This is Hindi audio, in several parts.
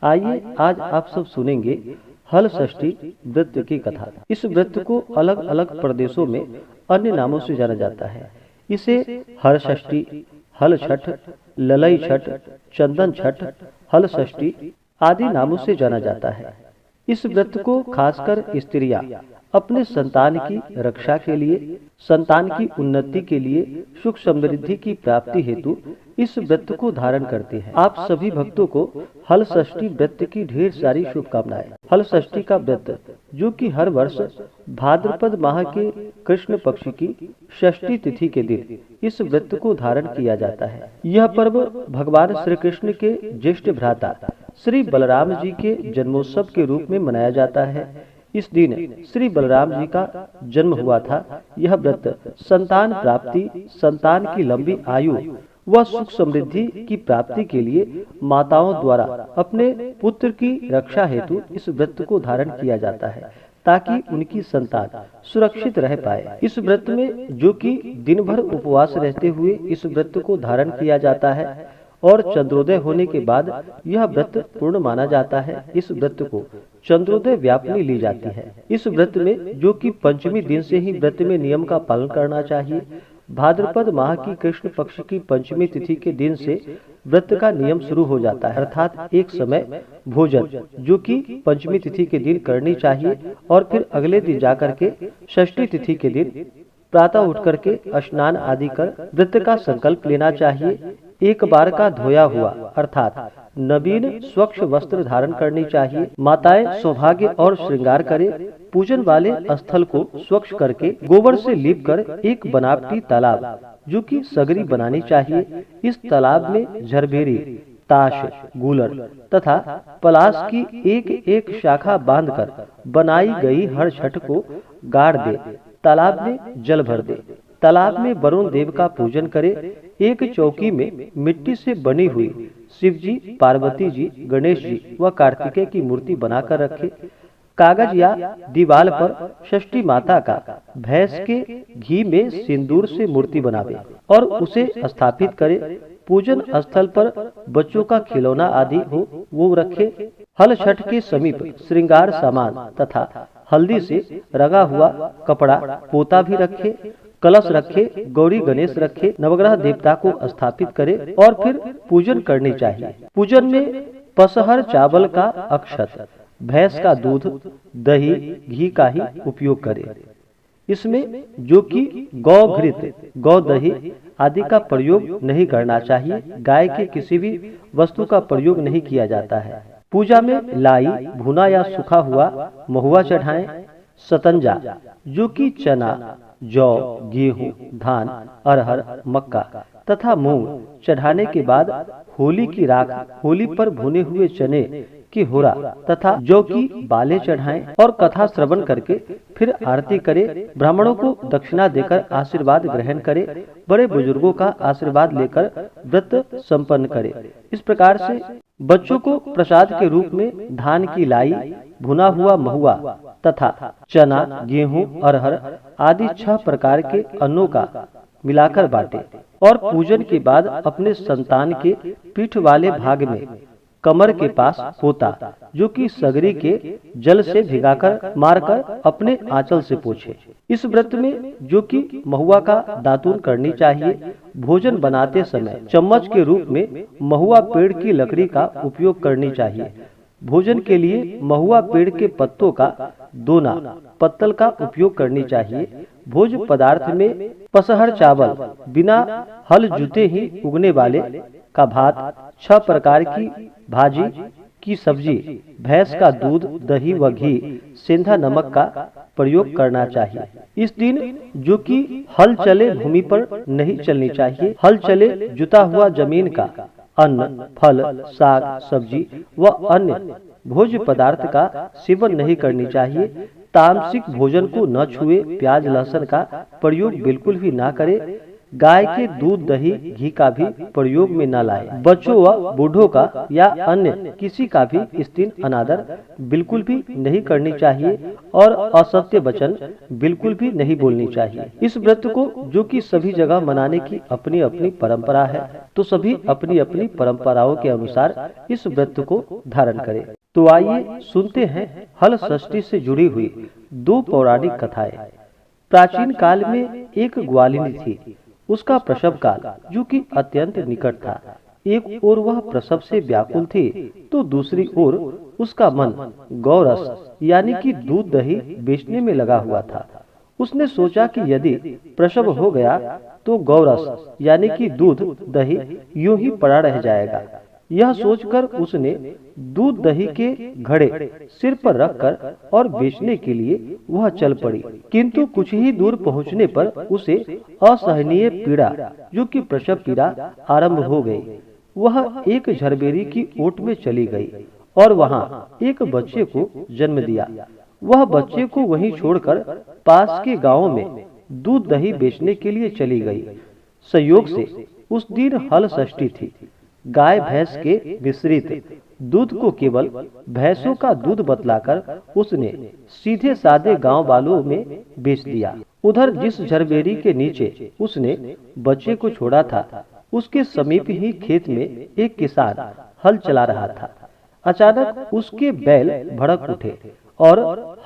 आइए आज आप सब सुनेंगे हल षष्ठी व्रत की कथा। इस व्रत को अलग अलग प्रदेशों में अन्य नामों से जाना जाता है। इसे हर षष्ठी, हल छठ, ललई छठ, चंदन छठ, हल षष्ठी आदि नामों से जाना जाता है। इस व्रत को खासकर स्त्रियां अपने संतान की रक्षा के लिए, संतान की उन्नति के लिए, सुख समृद्धि की प्राप्ति हेतु इस व्रत को धारण करते हैं। आप सभी भक्तों को हल षष्ठी व्रत की ढेर सारी शुभकामनाएं। हल षष्ठी का व्रत, जो कि हर वर्ष भाद्रपद माह के कृष्ण पक्ष की षष्ठी तिथि के दिन इस व्रत को धारण किया जाता है। यह पर्व भगवान श्री कृष्ण के ज्येष्ठ भ्राता श्री बलराम जी के जन्मोत्सव के रूप में मनाया जाता है। इस दिन श्री बलराम जी का जन्म हुआ था। यह व्रत संतान प्राप्ति, संतान की लंबी आयु व सुख समृद्धि की प्राप्ति के लिए माताओं द्वारा अपने पुत्र की रक्षा हेतु इस व्रत को धारण किया जाता है, ताकि उनकी संतान सुरक्षित रह पाए। इस व्रत में, जो कि दिन भर उपवास रहते हुए इस व्रत को धारण किया जाता है और चंद्रोदय होने के बाद यह व्रत पूर्ण माना जाता है, इस व्रत को चंद्रोदय व्यापनी ली जाती है। इस व्रत में, जो कि पंचमी दिन से ही व्रत में नियम का पालन करना चाहिए। भाद्रपद माह की कृष्ण पक्ष की पंचमी तिथि के दिन से व्रत का नियम शुरू हो जाता है, अर्थात एक समय भोजन, जो कि पंचमी तिथि के दिन करनी चाहिए, और फिर अगले दिन जाकर के षष्ठी तिथि के दिन प्रातः उठ करके स्नान आदि कर व्रत का संकल्प लेना चाहिए। एक बार का धोया हुआ अर्थात नवीन स्वच्छ वस्त्र धारण करनी चाहिए। माताएं सौभाग्य और श्रृंगार करें। पूजन वाले स्थल को स्वच्छ करके गोबर से लीप कर एक बनावटी तालाब, जो कि सगरी बनानी चाहिए। इस तालाब में झरबेरी, ताश, गूलर तथा पलाश की एक एक शाखा बांधकर बनाई गई हर छठ को गाड़ दे। तालाब में जल भर दे। तालाब में वरुण देव का पूजन करे। एक चौकी में मिट्टी से बनी हुई शिव जी, पार्वती जी, गणेश जी व कार्तिकेय की मूर्ति बनाकर रखे। कागज या दीवार पर षष्ठी माता का भैंस के घी में सिंदूर से मूर्ति बनावे और उसे स्थापित करे। पूजन स्थल पर बच्चों का खिलौना आदि हो वो रखे। हल छठ के समीप श्रृंगार सामान तथा हल्दी से रंगा हुआ कपड़ा पोता भी रखे। कलश रखे, गौरी गणेश रखे, नवग्रह देवता को स्थापित करे और फिर पूजन करनी चाहिए। पूजन में पसहर चावल का अक्षत, भैंस का दूध, दही, घी का ही उपयोग करे। इसमें, जो कि गौ घृत, गौ दही आदि का प्रयोग नहीं करना चाहिए। गाय के किसी भी वस्तु का प्रयोग नहीं किया जाता है। पूजा में लाई, भुना या सूखा हुआ महुआ चढ़ाएं। सतंजा, जो कि चना, जौ, गेहूं, धान, अरहर, मक्का तथा मूंग चढ़ाने के बाद होली की राख, होली पर भुने हुए चने की होरा तथा जौ की बालें चढ़ाएं और कथा श्रवण करके फिर आरती करे। ब्राह्मणों को दक्षिणा देकर आशीर्वाद ग्रहण करे। बड़े बुजुर्गों का आशीर्वाद लेकर व्रत संपन्न करे। इस प्रकार से बच्चों को प्रसाद के रूप में धान की लाई, भुना हुआ महुआ तथा चना, गेहूं, अरहर आदि 6 प्रकार के अन्नों का मिलाकर बांटे और पूजन के बाद अपने संतान के पीठ वाले भाग में कमर के पास पोता, जो कि सगरी के जल से भिगाकर मारकर अपने आंचल से पोछे। इस व्रत में, जो कि महुआ का दातून करनी चाहिए। भोजन बनाते समय चम्मच के रूप में महुआ पेड़ की लकड़ी का उपयोग करनी चाहिए। भोजन के लिए महुआ पेड़ के पत्तों का दोना, पत्तल का उपयोग करनी चाहिए। भोज पदार्थ में पसहर चावल, बिना हल जुते ही उगने वाले का भात, 6 प्रकार की भाजी की सब्जी, भैंस का दूध, दही व घी, सेंधा नमक का प्रयोग करना चाहिए। इस दिन, जो कि हल चले भूमि पर नहीं चलनी चाहिए। हल चले जुता हुआ जमीन का अन्न, फल, साग, सब्जी व अन्य भोज्य पदार्थ का सेवन नहीं करनी चाहिए। तामसिक भोजन को न छुए। प्याज लहसुन का प्रयोग बिल्कुल भी ना करे। गाय के दूध, दही, घी का भी प्रयोग में न लाए। बच्चों व बूढ़ों का या अन्य किसी का भी स्त्रीन अनादर बिल्कुल भी नहीं करनी चाहिए और असत्य वचन बिल्कुल भी नहीं बोलनी चाहिए। इस व्रत को जो कि सभी जगह मनाने की अपनी अपनी परंपरा है, तो सभी अपनी अपनी परंपराओं के अनुसार इस व्रत को धारण करें। तो आइए सुनते हैं हल षष्ठी से जुड़ी हुई दो पौराणिक कथाएं। प्राचीन काल में एक ग्वालिनी थी। उसका प्रसव काल जो कि अत्यंत निकट था। एक ओर वह प्रसव से व्याकुल थी, तो दूसरी ओर उसका मन गौरस यानी कि दूध दही बेचने में लगा हुआ था। उसने सोचा कि यदि प्रसव हो गया तो गौरस यानी कि दूध दही यूं ही पड़ा रह जाएगा। यह सोचकर उसने दूध दही के घड़े सिर पर रखकर और बेचने के लिए वह चल पड़ी। किंतु कुछ ही दूर पहुंचने पर उसे असहनीय पीड़ा जो कि प्रसव पीड़ा आरंभ हो गई। वह एक झरबेरी की ओट में चली गई और वहां एक बच्चे को जन्म दिया। वह बच्चे को वहीं छोड़कर पास के गांव में दूध दही बेचने के लिए चली गई। संयोग से उस दिन हल षष्ठी थी। गाय भैंस के मिश्रित दूध को केवल भैंसों का दूध बतलाकर उसने सीधे साधे गांव वालों में बेच दिया। उधर जिस झरबेरी के नीचे उसने बच्चे को छोड़ा था, उसके समीप ही खेत में एक किसान हल चला रहा था। अचानक उसके बैल भड़क उठे और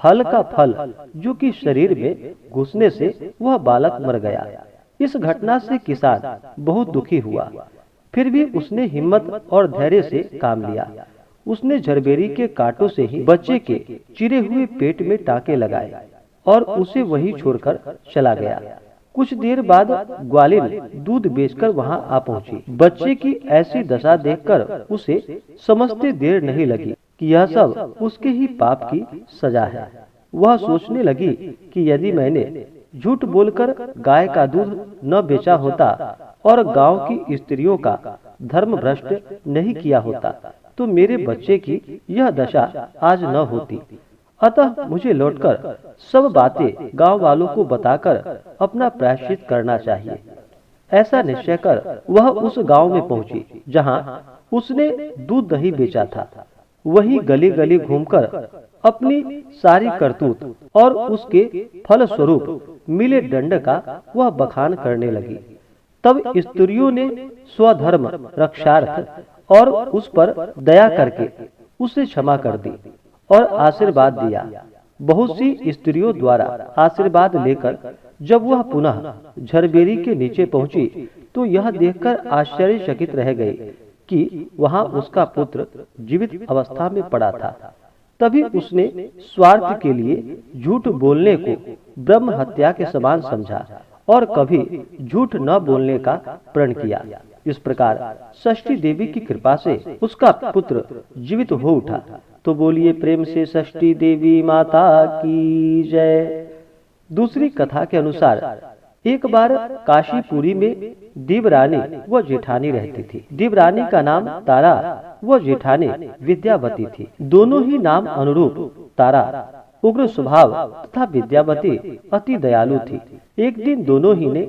हल का फल जो कि शरीर में घुसने से वह बालक मर गया। इस घटना से किसान बहुत दुखी हुआ। फिर भी उसने हिम्मत और धैर्य से काम लिया। उसने झरबेरी के कांटों से ही बच्चे के चिरे हुए पेट में टाके लगाए और उसे वहीं छोड़कर चला गया। कुछ देर बाद ग्वालिन दूध बेचकर वहां आ पहुंची। बच्चे की ऐसी दशा देखकर उसे समझते देर नहीं लगी कि यह सब उसके ही पाप की सजा है। वह सोचने लगी कि यदि मैंने झूठ बोलकर गाय का दूध न बेचा होता और गांव की स्त्रियों का धर्म भ्रष्ट नहीं किया होता, तो मेरे बच्चे की यह दशा आज न होती। अतः मुझे लौटकर सब बातें गांव वालों को बताकर अपना प्रायश्चित करना चाहिए। ऐसा निश्चय कर वह उस गांव में पहुंची जहां उसने दूध दही बेचा था। वही गली गली घूमकर अपनी सारी करतूत और उसके फल स्वरूप मिले दंड का वह बखान करने लगी। तब स्त्रियों ने स्वधर्म रक्षार्थ और उस पर दया करके उसे क्षमा कर दी और आशीर्वाद दिया। बहुत सी स्त्रियों द्वारा आशीर्वाद लेकर जब वह पुनः झरबेरी के नीचे पहुंची, तो यह देखकर आश्चर्यचकित रह गई कि वहां उसका पुत्र जीवित अवस्था में पड़ा था। तभी उसने स्वार्थ के लिए झूठ बोलने को ब्रह्म हत्या के समान समझा और कभी झूठ न बोलने का प्रण किया। इस प्रकार षष्ठी देवी की कृपा से उसका पुत्र जीवित हो उठा। तो बोलिए प्रेम से षष्ठी देवी माता की जय। दूसरी कथा के अनुसार एक बार काशीपुरी में देवरानी व जेठानी रहती थी। देवरानी का नाम तारा व जेठानी विद्यावती थी। दोनों ही नाम अनुरूप तारा उग्र स्वभाव तथा विद्यावती अति दयालु थी। एक दिन दोनों ही ने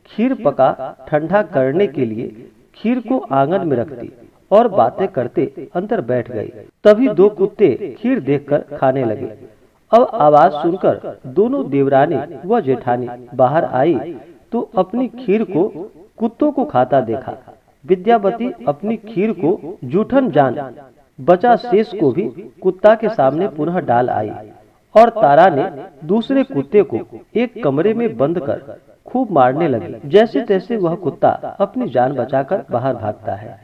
खीर पका ठंडा करने के लिए खीर को आंगन में रख दी और बातें करते अंदर बैठ गई। तभी दो कुत्ते खीर देखकर खाने लगे। अब आवाज सुनकर दोनों देवरानी व जेठानी बाहर आई तो अपनी खीर को कुत्तों को खाता देखा। विद्यावती अपनी खीर को जूठन जान बचा शेष को भी कुत्ता के सामने पुनः डाल आई और तारा ने दूसरे कुत्ते को एक कमरे में बंद कर खूब मारने लगी। जैसे तैसे वह कुत्ता अपनी जान बचाकर बाहर भागता है।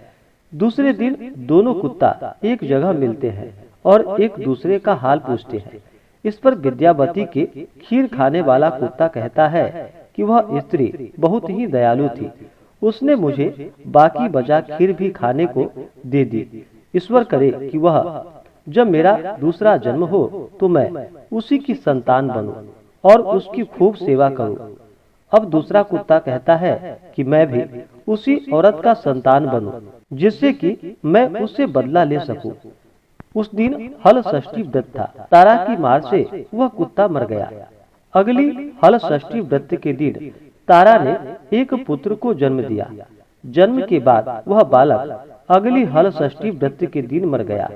दूसरे दिन दोनों कुत्ता एक जगह मिलते हैं और एक दूसरे का हाल पूछते हैं। इस पर विद्यावती के खीर खाने वाला कुत्ता कहता है कि वह स्त्री बहुत ही दयालु थी। उसने मुझे बाकी बचा खीर भी खाने को दे दी। ईश्वर करे कि वह जब मेरा दूसरा जन्म हो तो मैं उसी की संतान बनूं और उसकी खूब सेवा करूं। अब दूसरा कुत्ता कहता है कि मैं भी उसी औरत का संतान बनूं जिससे कि मैं उससे बदला ले सकूं। उस दिन हल षष्ठी व्रत था। तारा की मार से वह कुत्ता मर गया। अगली हल षष्ठी व्रत के दिन तारा ने एक पुत्र को जन्म दिया। जन्म के बाद वह बालक अगली हल षष्ठी व्रत के दिन मर गया।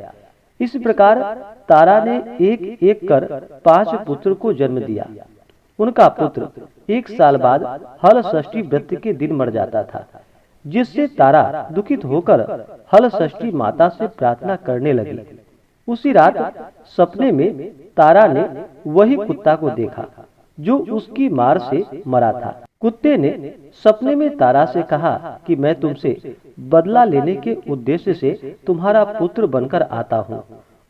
इस प्रकार तारा ने एक एक कर 5 पुत्र को जन्म दिया। उनका पुत्र 1 साल बाद हल षष्ठी व्रत के दिन मर जाता था, जिससे तारा दुखित होकर हल षष्ठी माता से प्रार्थना करने लगी। उसी रात सपने में तारा ने वही कुत्ता को देखा जो उसकी मार से मरा था। कुत्ते ने सपने में तारा से कहा कि मैं तुमसे बदला लेने के उद्देश्य से तुम्हारा पुत्र बनकर आता हूँ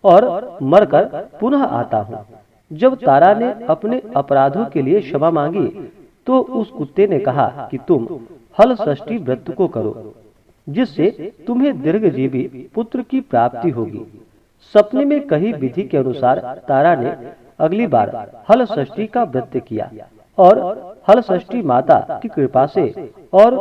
और मरकर पुनः आता हूँ। जब तारा ने अपने अपराधों के लिए क्षमा मांगी तो उस कुत्ते ने कहा कि तुम हल षष्ठी व्रत को करो, जिससे तुम्हें दीर्घजीवी पुत्र की प्राप्ति होगी। सपने में कही विधि के अनुसार तारा ने अगली बार हल षष्ठी का व्रत किया और हल षष्ठी माता की कृपा से और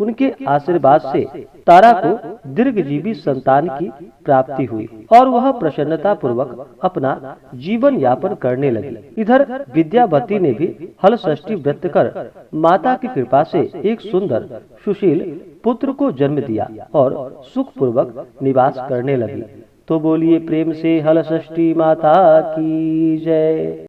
उनके आशीर्वाद से तारा को दीर्घजीवी संतान की प्राप्ति हुई और वह प्रसन्नता पूर्वक अपना जीवन यापन करने लगी। इधर विद्यावती ने भी हल षष्ठी व्रत कर माता की कृपा से एक सुंदर सुशील पुत्र को जन्म दिया और सुख पूर्वक निवास करने लगी। तो बोलिए प्रेम से हल षष्ठी माता की जय।